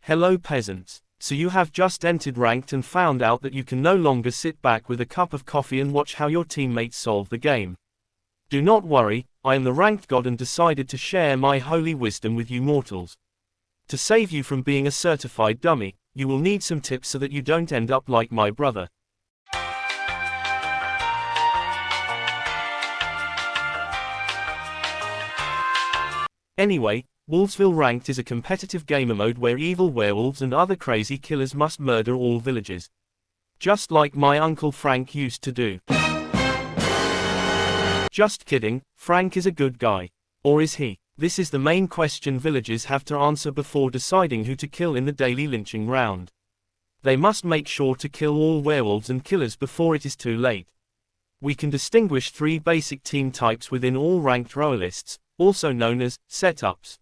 Hello peasants. So you have just entered ranked and found out that you can no longer sit back with a cup of coffee and watch how your teammates solve the game. Do not worry, I am the ranked god and decided to share my holy wisdom with you mortals. To save you from being a certified dummy, you will need some tips so that you don't end up like my brother. Anyway, Wolvesville Ranked is a competitive gamer mode where evil werewolves and other crazy killers must murder all villagers. Just like my Uncle Frank used to do. Just kidding, Frank is a good guy. Or is he? This is the main question villagers have to answer before deciding who to kill in the daily lynching round. They must make sure to kill all werewolves and killers before it is too late. We can distinguish 3 basic team types within all ranked royalists, also known as setups.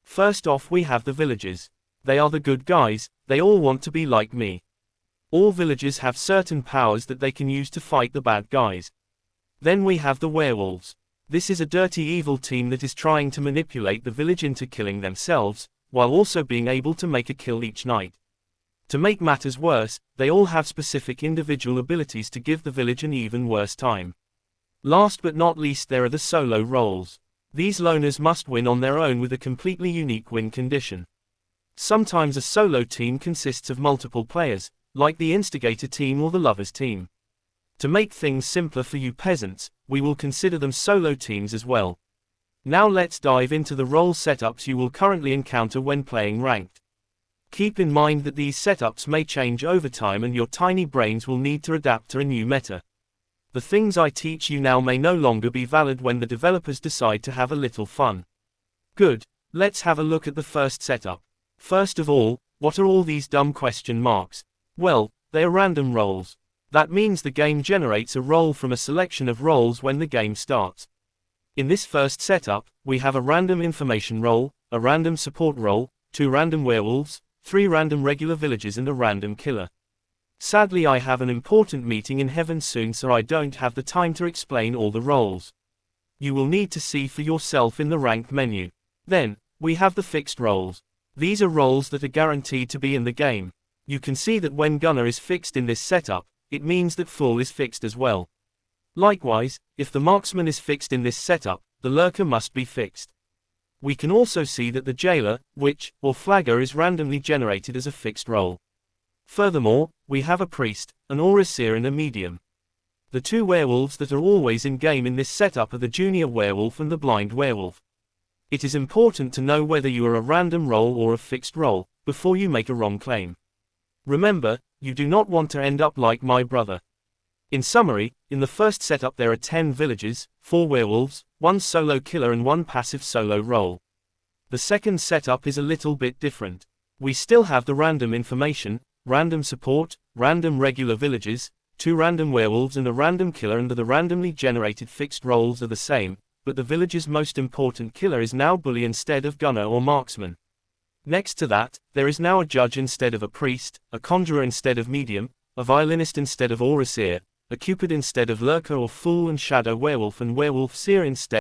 First off we have the villagers. They are the good guys, they all want to be like me. All villagers have certain powers that they can use to fight the bad guys. Then we have the werewolves. This is a dirty evil team that is trying to manipulate the village into killing themselves, while also being able to make a kill each night. To make matters worse, they all have specific individual abilities to give the village an even worse time. Last but not least there are the solo roles. These loners must win on their own with a completely unique win condition. Sometimes a solo team consists of multiple players, like the instigator team or the lovers team. To make things simpler for you peasants, we will consider them solo teams as well. Now let's dive into the role setups you will currently encounter when playing ranked. Keep in mind that these setups may change over time and your tiny brains will need to adapt to a new meta. The things I teach you now may no longer be valid when the developers decide to have a little fun. Good, let's have a look at the first setup. First of all, what are all these dumb question marks? Well, they are random roles. That means the game generates a role from a selection of roles when the game starts. In this first setup, we have a random information role, a random support role, 2 random werewolves, 3 random regular villagers and a random killer. Sadly I have an important meeting in heaven soon so I don't have the time to explain all the roles. You will need to see for yourself in the ranked menu. Then, we have the fixed roles. These are roles that are guaranteed to be in the game. You can see that when gunner is fixed in this setup, it means that fool is fixed as well. Likewise, if the marksman is fixed in this setup, the lurker must be fixed. We can also see that the jailer, witch, or flagger is randomly generated as a fixed role. Furthermore, we have a priest, an overseer and a medium. The 2 werewolves that are always in game in this setup are the junior werewolf and the blind werewolf. It is important to know whether you are a random role or a fixed role, before you make a wrong claim. Remember, you do not want to end up like my brother. In summary, in the first setup there are 10 villagers, 4 werewolves, 1 solo killer and 1 passive solo role. The second setup is a little bit different. We still have the random information, random support, random regular villagers, 2 random werewolves and a random killer, and the randomly generated fixed roles are the same, but the village's most important killer is now bully instead of gunner or marksman. Next to that, there is now a judge instead of a priest, a conjurer instead of medium, a violinist instead of overseer, a cupid instead of lurker or fool, and shadow werewolf and werewolf seer instead.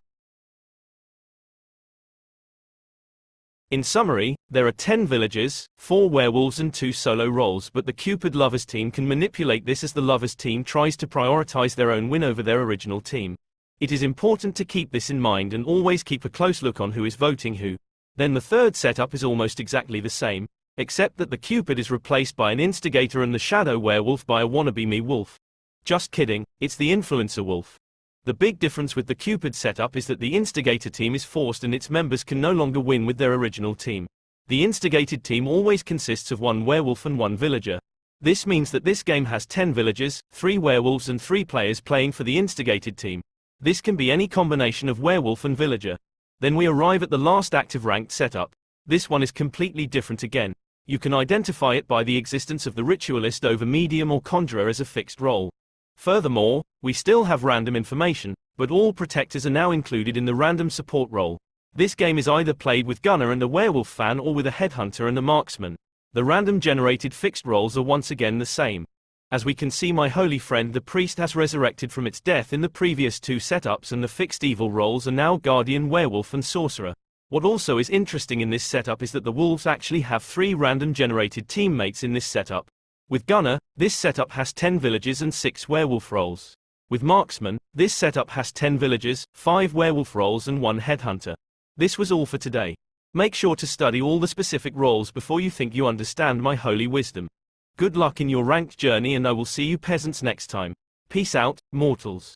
In summary, there are 10 villagers, 4 werewolves and 2 solo roles, but the Cupid lovers team can manipulate this as the lovers team tries to prioritize their own win over their original team. It is important to keep this in mind and always keep a close look on who is voting who. Then the third setup is almost exactly the same, except that the Cupid is replaced by an instigator and the shadow werewolf by a wannabe me wolf. Just kidding, it's the influencer wolf. The big difference with the Cupid setup is that the instigator team is forced and its members can no longer win with their original team. The instigated team always consists of 1 werewolf and 1 villager. This means that this game has 10 villagers, 3 werewolves and 3 players playing for the instigated team. This can be any combination of werewolf and villager. Then we arrive at the last active ranked setup. This one is completely different again. You can identify it by the existence of the ritualist over medium or conjurer as a fixed role. Furthermore, we still have random information, but all protectors are now included in the random support role. This game is either played with gunner and a werewolf fan or with a headhunter and a marksman. The random generated fixed roles are once again the same. As we can see, my holy friend the priest has resurrected from its death in the previous 2 setups, and the fixed evil roles are now guardian werewolf and sorcerer. What also is interesting in this setup is that the wolves actually have 3 random generated teammates in this setup. With Gunner, this setup has 10 villagers and 6 werewolf roles. With Marksman, this setup has 10 villagers, 5 werewolf roles and 1 headhunter. This was all for today. Make sure to study all the specific roles before you think you understand my holy wisdom. Good luck in your ranked journey, and I will see you peasants next time. Peace out, mortals.